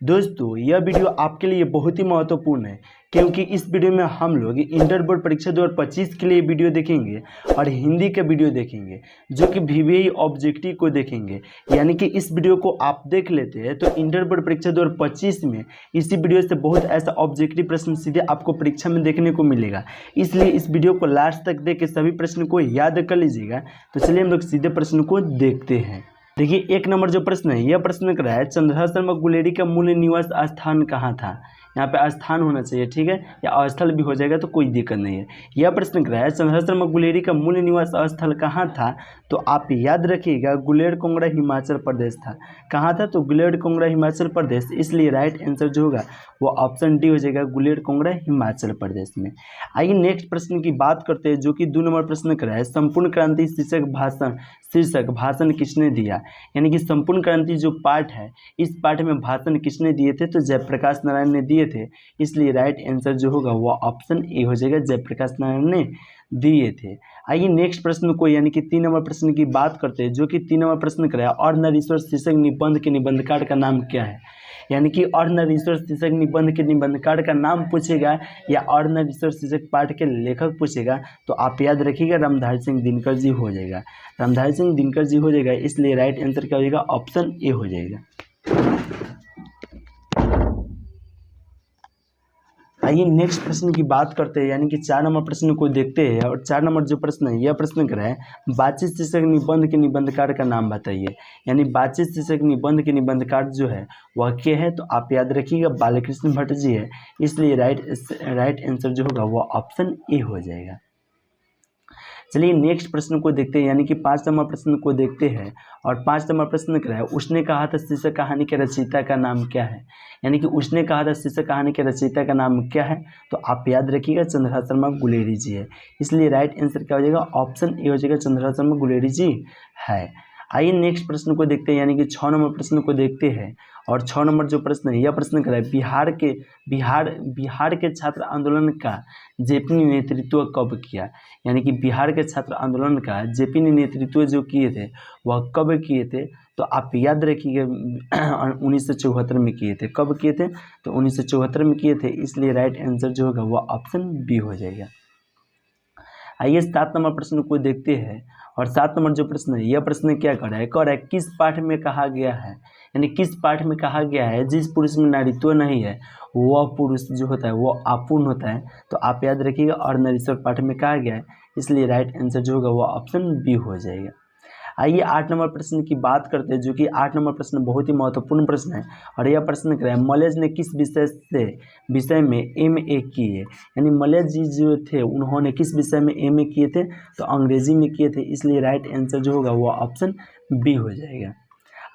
दोस्तों यह वीडियो आपके लिए बहुत ही महत्वपूर्ण है क्योंकि इस वीडियो में हम लोग इंटर बोर्ड परीक्षा 2025 के लिए वीडियो देखेंगे और हिंदी का वीडियो देखेंगे जो कि वीवीआई ऑब्जेक्टिव को देखेंगे। यानी कि इस वीडियो को आप देख लेते हैं तो इंटर बोर्ड परीक्षा 2025 में इसी वीडियो से बहुत ऐसा ऑब्जेक्टिव प्रश्न सीधे आपको परीक्षा में देखने को मिलेगा। इसलिए इस वीडियो को लास्ट तक देख के सभी प्रश्न को याद कर लीजिएगा। तो चलिए हम लोग सीधे प्रश्न को देखते हैं। देखिए एक नंबर जो प्रश्न है यह प्रश्न कर रहा है चंद्रहास शर्मा गुलेरी का मूल निवास स्थान कहाँ था। यहाँ पे स्थान होना चाहिए, ठीक है, या स्थल भी हो जाएगा तो कोई दिक्कत नहीं है। यह प्रश्न कर रहा है चंद्रहास शर्मा गुलेरी का मूल निवास स्थल कहाँ था, तो आप याद रखिएगा गुलेर कोंगड़ा हिमाचल प्रदेश था। कहाँ था, तो गुलेर कोंगड़ा हिमाचल प्रदेश। इसलिए राइट आंसर जो होगा वो ऑप्शन डी हो जाएगा, गुलेर कोंगड़ा हिमाचल प्रदेश में। आइए नेक्स्ट प्रश्न की बात करते हैं जो कि 2 नंबर प्रश्न कर रहा है संपूर्ण क्रांति शीर्षक भाषण किसने दिया। यानी कि संपूर्ण क्रांति जो पार्ट है इस पार्ट में भाषण किसने दिए थे, तो जयप्रकाश नारायण ने दिए थे। इसलिए राइट आंसर जो होगा वो ऑप्शन ए हो जाएगा, जयप्रकाश नारायण ने दिए थे। आइए नेक्स्ट प्रश्न को यानी कि 3 नंबर प्रश्न की बात करते हैं जो कि 3 नंबर प्रश्न कराया और नरेश्वर शीर्षक निबंध के निबंधकार का नाम क्या है। यानी कि और नरेश्वर शीर्षक निबंध के निबंधकार का नाम पूछेगा या और नरेश्वर शीर्षक पाठ के लेखक पूछेगा तो आप याद रखिएगा रामधारी सिंह दिनकर जी हो जाएगा, रामधारी सिंह दिनकर जी हो जाएगा। इसलिए राइट आंसर क्या हो जाएगा, ऑप्शन ए हो जाएगा। आइए नेक्स्ट प्रश्न की बात करते हैं यानी कि 4 नंबर प्रश्न को देखते हैं। और 4 नंबर जो प्रश्न है यह प्रश्न कर रहा है बातचीत शीर्षक निबंध के निबंधकार का नाम बताइए। यानी बातचीत शीर्षक निबंध के निबंधकार जो है वह क्या है, तो आप याद रखिएगा बालकृष्ण भट्ट जी है। इसलिए राइट आंसर जो होगा वो ऑप्शन ए हो जाएगा। चलिए नेक्स्ट प्रश्न को देखते हैं यानी कि 5 नंबर प्रश्न को देखते हैं। और 5 नंबर प्रश्न कर रहा है उसने कहा था शीर्षक कहानी के रचयिता का नाम क्या है। यानी कि उसने कहा था शीर्षक कहानी के रचयिता का नाम क्या है, तो आप याद रखिएगा चंद्रहास शर्मा गुलेरी जी है। इसलिए राइट आंसर क्या हो जाएगा, ऑप्शन ए हो जाएगा, चंद्रहास शर्मा गुलेरी जी है। आइए नेक्स्ट प्रश्न को देखते हैं यानी कि 6 नंबर प्रश्न को देखते हैं। और 6 नंबर जो प्रश्न है यह प्रश्न कर रहा है बिहार के छात्र आंदोलन का जेपी ने नेतृत्व कब किया। यानी कि बिहार के छात्र आंदोलन का जेपी ने नेतृत्व जो किए थे वह कब किए थे, तो आप याद रखिएगा 1974 में किए थे। कब किए थे, तो 1974 में किए थे। इसलिए राइट आंसर जो होगा वह ऑप्शन बी हो जाएगा। आइए 7 नंबर प्रश्न को देखते हैं। और 7 नंबर जो प्रश्न है यह प्रश्न क्या कर रहा है किस पाठ में कहा गया है। यानी किस पाठ में कहा गया है जिस पुरुष में नारीत्व नहीं है वह पुरुष जो होता है वह अपूर्ण होता है। तो आप याद रखिएगा और नरेश्वर पाठ में कहा गया है। इसलिए राइट आंसर जो होगा वह ऑप्शन बी हो जाएगा। आइए 8 नंबर प्रश्न की बात करते हैं जो कि 8 नंबर प्रश्न बहुत ही महत्वपूर्ण प्रश्न है। और यह प्रश्न कर रहा है मलेज ने किस विषय में एमए किए। यानी मलेज जी जो थे उन्होंने किस विषय में एमए किए थे, तो अंग्रेजी में किए थे। इसलिए राइट आंसर जो होगा वो ऑप्शन बी हो जाएगा।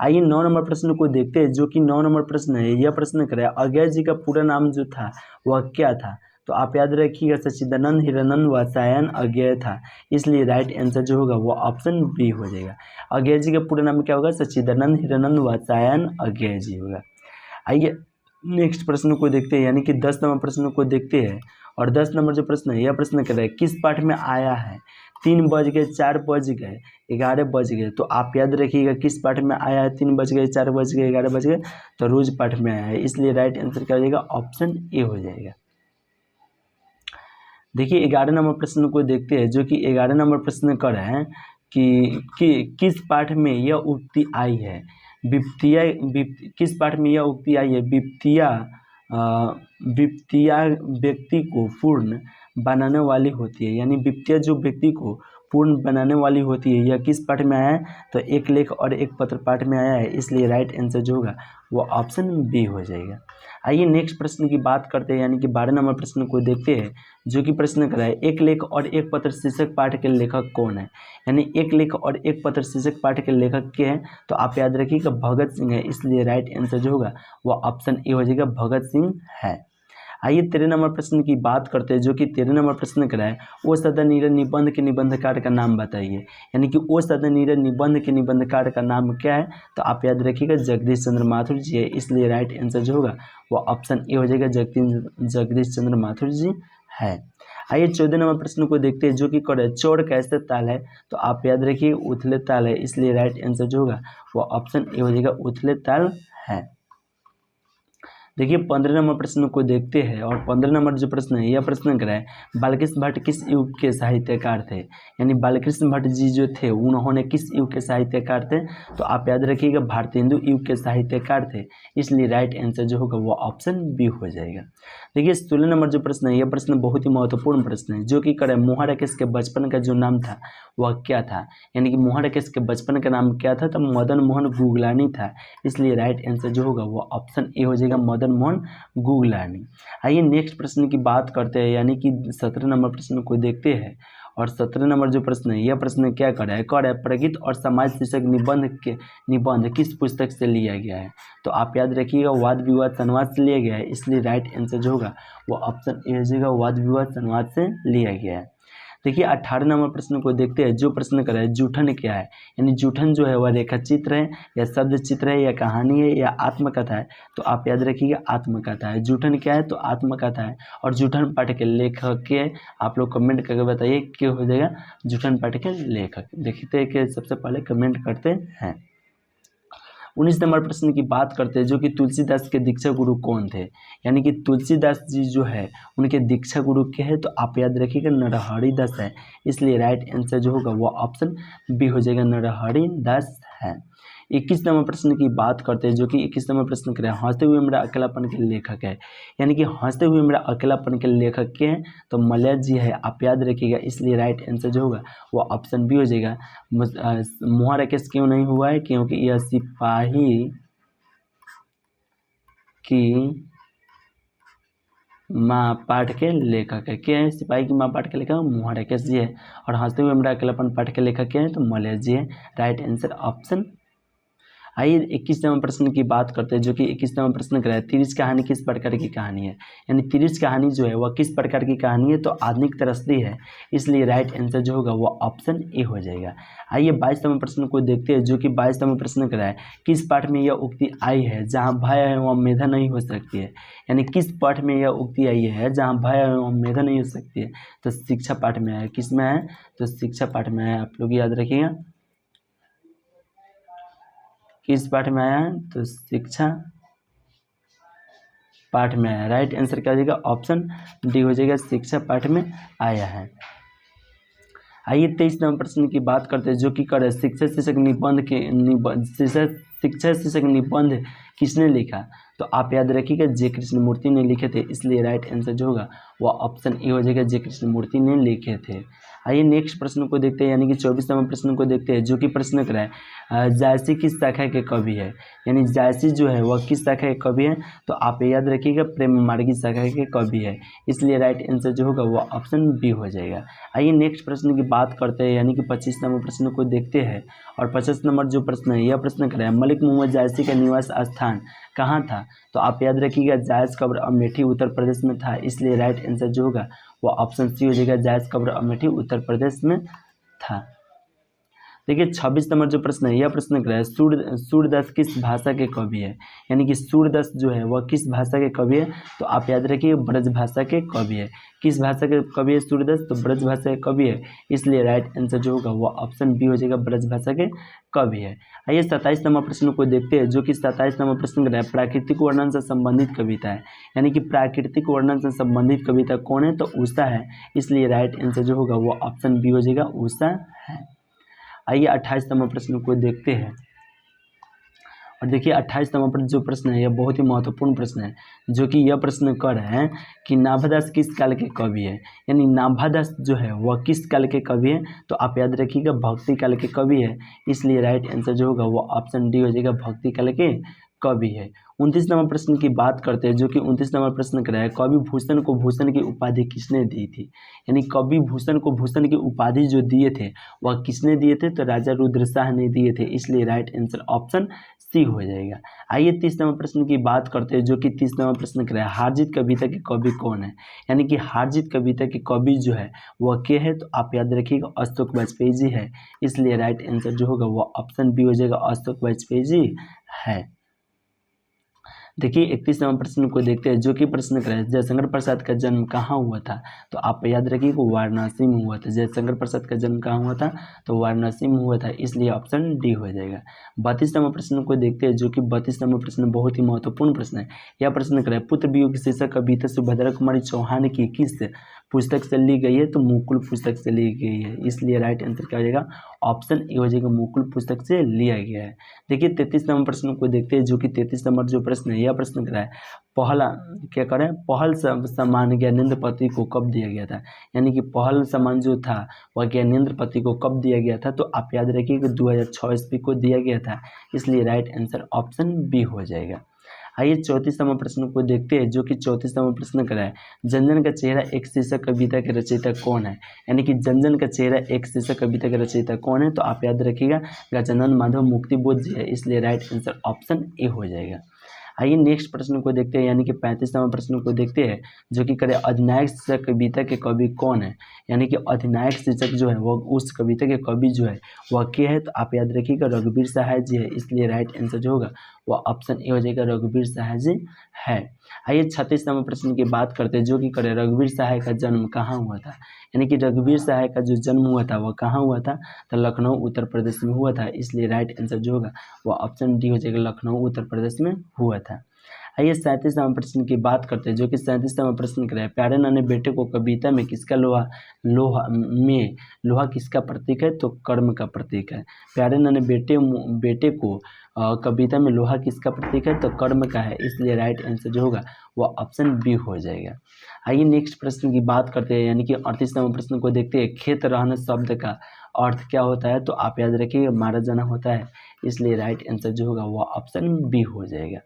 आइए 9 नंबर प्रश्न को देखते हैं जो कि 9 नंबर प्रश्न है। यह प्रश्न कर रहा है अज्ञेय जी का पूरा नाम जो था वह क्या था, तो आप याद रखिएगा सच्चिदानंद हिरानंद वात्स्यायन अज्ञेय था। इसलिए राइट आंसर जो होगा वो ऑप्शन बी हो जाएगा। अज्ञेय जी का पूरा नाम क्या होगा, सच्चिदानंद हिरानंद वात्स्यायन अज्ञेय जी होगा। आइए नेक्स्ट प्रश्न को देखते हैं यानी कि 10 नंबर प्रश्न को देखते हैं। और 10 नंबर जो प्रश्न है यह प्रश्न कर रहा है किस पाठ में आया है 3 बज गए 4 बज गए 11 बज गए। तो आप याद रखिएगा किस पाठ में आया है 3 बज गए 4 बज गए 11 बज गए, तो रोज पाठ में आया है। इसलिए राइट आंसर क्या हो जाएगा, ऑप्शन ए हो जाएगा। देखिए 11 नंबर प्रश्न को देखते हैं जो कि 11 नंबर प्रश्न कर रहे हैं कि किस पाठ में यह उक्ति आई है। किस पाठ में यह उक्ति आई है, विपत्तियाँ व्यक्ति को पूर्ण बनाने वाली होती है। यानी विपत्तियाँ जो व्यक्ति को पूर्ण बनाने वाली होती है, यह किस पाठ में आया है, तो एक लेख और एक पत्र पाठ में आया है। इसलिए राइट आंसर जो होगा वो ऑप्शन बी हो जाएगा। आइए नेक्स्ट प्रश्न की बात करते हैं यानी कि 12 नंबर प्रश्न को देखते हैं जो कि प्रश्न कर रहा है एक लेख और एक पत्र शीर्षक पाठ के लेखक कौन है। यानी एक लेख और एक पत्र शीर्षक पाठ के लेखक के हैं, तो आप याद रखिएगा भगत सिंह है। इसलिए राइट आंसर जो होगा वो ऑप्शन ए हो जाएगा, भगत सिंह है। आइए 13 नंबर प्रश्न की बात करते हैं जो कि 13 नंबर प्रश्न कर रहा है ओ सदनीर निबंध के निबंधकार का नाम बताइए। यानी कि ओ सदनीर निबंध के निबंधकार का नाम क्या है, तो आप याद रखिएगा जगदीश चंद्र माथुर जी है। इसलिए राइट आंसर जो होगा वो ऑप्शन ए हो जाएगा, जगदीश चंद्र माथुर जी है। आइए 14 नंबर प्रश्न को देखते हैं जो कि चौड़ कैसे ताल है, तो आप याद रखिए उथले ताल है। इसलिए राइट आंसर जो होगा वो ऑप्शन ए हो जाएगा, उथले ताल है। देखिए 15 नंबर प्रश्न को देखते हैं और 15 नंबर जो प्रश्न है यह प्रश्न कर रहा है बालकृष्ण भट्ट किस युग के साहित्यकार थे। यानी बालकृष्ण भट्ट जी जो थे उन्होंने किस युग के साहित्यकार थे, तो आप याद रखिएगा भारतेंदु युग के साहित्यकार थे, इसलिए राइट आंसर जो होगा वो ऑप्शन बी हो जाएगा। देखिए 16 नंबर जो प्रश्न है यह प्रश्न बहुत ही महत्वपूर्ण प्रश्न है, जो कि करे मोहा राकेश के बचपन का जो नाम था वह क्या था। यानी कि मोहा राकेश के बचपन का नाम क्या था, तो मदन मोहन गुगलानी था, इसलिए राइट आंसर जो होगा वो ऑप्शन ए हो जाएगा, मदन मोहन गुगलानी। आइए नेक्स्ट प्रश्न की बात करते हैं, यानी कि 17 नंबर प्रश्न को देखते हैं और 17 नंबर जो प्रश्न है यह प्रश्न क्या कर रहा है, कह रहा है प्रगति और समाज शीर्षक निबंध किस पुस्तक से लिया गया है। तो आप याद रखिएगा वाद विवाद संवाद से लिया गया है, इसलिए राइट आंसर जो होगा वो ऑप्शन ए हो जाएगा, वाद विवाद संवाद से लिया गया है। देखिए 18 नंबर प्रश्न को देखते हैं, जो प्रश्न कर रहा है जूठन क्या है। यानी जूठन जो है वह रेखा चित्र है या शब्द चित्र है या कहानी है या आत्मकथा है, तो आप याद रखिएगा आत्मकथा है। जूठन क्या है, तो आत्मकथा है। और जूठन पाठ के लेखक के आप लोग कमेंट करके बताइए क्या हो जाएगा, जूठन पाठ के लेखक। देखते हैं कि सबसे पहले कमेंट करते हैं। 19 नंबर प्रश्न की बात करते हैं, जो कि तुलसीदास के दीक्षा गुरु कौन थे। यानी कि तुलसीदास जी जो है उनके दीक्षा गुरु क्या है, तो आप याद रखिएगा नरहरि दास है, इसलिए राइट आंसर जो होगा वो ऑप्शन बी हो जाएगा, नरहरि दास है। 21 नंबर प्रश्न की बात करते हैं, जो कि 21 नंबर प्रश्न करें हंसते हुए मेरा अकेलापन के लेखक है। यानी कि हंसते हुए मेरा अकेलापन के लेखक के हैं, तो मलय जी है, आप याद रखिएगा, इसलिए राइट आंसर जो होगा वो ऑप्शन बी हो जाएगा। मोहा राकेश क्यों नहीं हुआ है, क्योंकि यह सिपाही की माँ पाठ के लेखक है। क्या है, सिपाही की माँ पाठ के लेखक मोहा राकेश जी है, और हंसते हुए मेरा अकेलापन पाठ के लेखक क्या है, तो मलय जी है। Right answer option. आइए 21 नंबर प्रश्न की बात करते हैं, जो कि 21 नंबर प्रश्न कर रहा है तिरिच कहानी किस प्रकार की कहानी है। यानी तिरिच कहानी जो है वह किस प्रकार की कहानी है, तो आधुनिक त्रस्ती है, इसलिए राइट आंसर जो होगा वो ऑप्शन ए हो जाएगा। आइए 22 नंबर प्रश्न को देखते हैं, जो कि 22 नंबर प्रश्न कर रहा है किस पाठ में यह उक्ति आई है जहाँ भय एवं मेधा नहीं हो सकती है। यानी किस पाठ में यह उक्ति आई है जहाँ भय एवं मेधा नहीं हो सकती है, तो शिक्षा पाठ में है। किस में है, तो शिक्षा पाठ में है, आप लोग याद रखिएगा किस पाठ में आया है, तो शिक्षा पाठ में आया। राइट आंसर क्या हो जाएगा, ऑप्शन डी हो जाएगा, शिक्षा पाठ में आया है। आइए 23 नंबर प्रश्न की बात करते हैं, जो कि कर शिक्षा शीर्षक निबंध शिक्षा शीर्षक निबंध किसने लिखा, तो आप याद रखिएगा जे कृष्णमूर्ति ने लिखे थे, इसलिए राइट आंसर जो होगा वह ऑप्शन ए हो जाएगा, जे कृष्णमूर्ति ने लिखे थे। आइए नेक्स्ट प्रश्न को देखते हैं, यानी कि 24 नंबर प्रश्न को देखते हैं, जो कि प्रश्न कर रहा है जायसी किस शाखा के कवि है। यानी जायसी जो है वह किस शाखा के कवि है, तो आप याद रखिएगा प्रेम मार्गी शाखा के कवि है, इसलिए राइट आंसर जो होगा वह ऑप्शन बी हो जाएगा। आइए नेक्स्ट प्रश्न की बात करते हैं, यानी कि 25 नंबर प्रश्न को देखते हैं और 50 नंबर जो प्रश्न है यह प्रश्न कर रहा है मलिक मोहम्मद जायसी का निवास स्थान कहाँ था, तो आप याद रखिएगा जायज कब्र अमेठी उत्तर प्रदेश में था, इसलिए राइट आंसर जो होगा वो ऑप्शन सी हो जाएगा, जायज कब्र अमेठी उत्तर प्रदेश में था। देखिए 26 नंबर जो प्रश्न है यह प्रश्न कर रहा है सूरदास किस भाषा के कवि है। यानी कि सूरदास जो है वह किस भाषा के कवि है, तो आप याद रखिए ब्रज भाषा के कवि है। किस भाषा के कवि है सूरदास, तो ब्रज भाषा के कवि है, इसलिए राइट आंसर जो होगा वो ऑप्शन बी हो जाएगा, ब्रज भाषा के कवि है। आइए 27 नंबर प्रश्न को देखते हैं, जो कि 27 नंबर प्रश्न कर रहा है प्राकृतिक वर्णन से संबंधित कविता है। यानी कि प्राकृतिक वर्णन से संबंधित कविता कौन है, तो उषा है, इसलिए राइट आंसर जो होगा वो ऑप्शन बी हो जाएगा, उषा है। आइए 28 नंबर प्रश्न को देखते हैं और देखिए 28 नंबर पर जो प्रश्न है यह बहुत ही महत्वपूर्ण प्रश्न है, जो कि यह प्रश्न कर रहे हैं कि नाभादास किस काल के कवि है। यानी नाभादास जो है वह किस काल के कवि है, तो आप याद रखिएगा भक्ति काल के कवि है, इसलिए राइट आंसर जो होगा वो ऑप्शन डी हो जाएगा, भक्ति काल के कवि है। 29 नंबर प्रश्न की बात करते हैं, जो कि 29 नंबर प्रश्न कर रहा है कवि भूषण को भूषण की उपाधि किसने दी थी। यानी कवि भूषण को भूषण की उपाधि जो दिए थे वह किसने दिए थे, तो राजा रुद्रशाह ने दिए थे, इसलिए राइट आंसर ऑप्शन सी हो जाएगा। आइए 30 नंबर प्रश्न की बात करते हैं, जो कि 30 नंबर प्रश्न कर रहा है हारजीत कविता के कवि कौन है। यानी कि हारजीत कविता के कवि जो है वह क्या है, तो आप याद रखिएगा अशोक वाजपेयी जी है, इसलिए राइट आंसर जो होगा वह ऑप्शन बी हो जाएगा, अशोक वाजपेयी जी है। देखिए 31वां प्रश्न को देखते हैं, जो कि प्रश्न कर जयशंकर प्रसाद का जन्म कहाँ हुआ था। तो आप याद रखिए कि वाराणसी में हुआ था। जयशंकर प्रसाद का जन्म कहाँ हुआ था, तो वाराणसी में हुआ था, इसलिए ऑप्शन डी हो जाएगा। 32वां प्रश्न को देखते हैं, जो कि 32वां प्रश्न बहुत ही महत्वपूर्ण प्रश्न है। यह प्रश्न कर पुत्र वियोग शीर्षक कविता सुभद्रा कुमारी चौहान की किस पुस्तक से ली गई है, तो मुकुल पुस्तक से ली गई है, इसलिए राइट आंसर क्या हो जाएगा, ऑप्शन ए हो जाएगा, मुकुल पुस्तक से लिया गया है। देखिए 33वां प्रश्न को देखते हैं, जो कि 33 नंबर जो प्रश्न है, यह प्रश्न करा है पहला क्या करें, पहल सम्मान ज्ञानेंद्र पति को कब दिया गया था। यानी कि पहल सम्मान जो था वह ज्ञानेंद्र पति को कब दिया गया था, तो आप याद रखिए कि 2006 ईस्वी को दिया गया था, इसलिए राइट आंसर ऑप्शन बी हो जाएगा। आइए 34वां प्रश्न को देखते हैं, जो कि 34वां प्रश्न करा है जनजन का चेहरा एक शीर्षक कविता के रचयिता कौन है। यानी कि जनजन का चेहरा एक शीर्षक कविता के रचयिता कौन है, तो आप याद रखिएगा गजानन माधव मुक्तिबोध जी है, इसलिए राइट आंसर ऑप्शन ए हो जाएगा। आइए नेक्स्ट प्रश्न को देखते हैं, यानी कि 35वां प्रश्न को देखते हैं, जो कि करे अधिनायक शीर्षक कविता के कवि कौन है। यानी कि अधिनायक शीर्षक जो है वह उस कविता के कवि जो है वह क्या है, तो आप याद रखिएगा रघुवीर सहाय जी है, इसलिए राइट आंसर जो होगा वह ऑप्शन ए हो जाएगा, रघुवीर सहाय जी है। आइए 36वां प्रश्न की बात करते हैं, जो कि करे रघुवीर सहाय का जन्म कहाँ हुआ था। यानी कि रघुवीर सहाय का जो जन्म हुआ था वह कहाँ हुआ था, तो लखनऊ उत्तर प्रदेश में हुआ था, इसलिए राइट आंसर जो होगा वह ऑप्शन डी हो जाएगा, लखनऊ उत्तर प्रदेश में हुआ था। आइए 37वां प्रश्न की बात करते हैं, जो कि 37वां प्रश्न कर रहा है प्यारे नाने बेटे को कविता में किसका लोहा किसका प्रतीक है, तो कर्म का प्रतीक है। प्यारे नाने बेटे को कविता में लोहा किसका प्रतीक है, तो कर्म का है, इसलिए राइट आंसर जो होगा वह ऑप्शन बी हो जाएगा। आइए नेक्स्ट प्रश्न की बात करते हैं, यानी कि 38वां प्रश्न को देखते हैं, खेत रहना शब्द का अर्थ क्या होता है, तो आप याद रखिए मारा जाना होता है, इसलिए राइट आंसर जो होगा वह ऑप्शन बी हो जाएगा।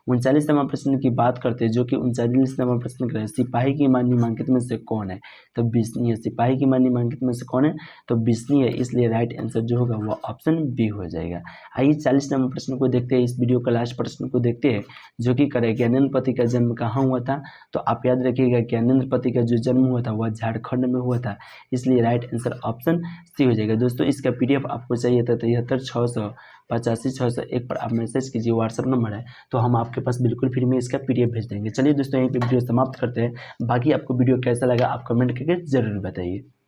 39वां प्रश्न की बात करते हैं, जो कि 39वां प्रश्न कर सिपाही की मां निम्नलिखित में से कौन है, तो बिस्नी है। सिपाही की मां निम्नलिखित में से कौन है, तो बिस्नी है, इसलिए राइट आंसर जो होगा वह ऑप्शन बी हो जाएगा। आइए 40वां प्रश्न को देखते हैं, इस वीडियो का लास्ट प्रश्न को देखते हैं, जो कि करे ज्ञानेंद्र पति का जन्म कहाँ हुआ था, तो आप याद रखिएगा ज्ञानेंद्र पति का जो जन्म हुआ था वह झारखंड में हुआ था, इसलिए राइट आंसर ऑप्शन सी हो जाएगा। दोस्तों इसका PDF आपको चाहिए था 73 685 601 पर आप मैसेज कीजिए, व्हाट्सअप नंबर है, तो हम आपके पास बिल्कुल फ्री में इसका PDF भेज देंगे। चलिए दोस्तों यहीं पे वीडियो समाप्त करते हैं, बाकी आपको वीडियो कैसा लगा आप कमेंट करके ज़रूर बताइए।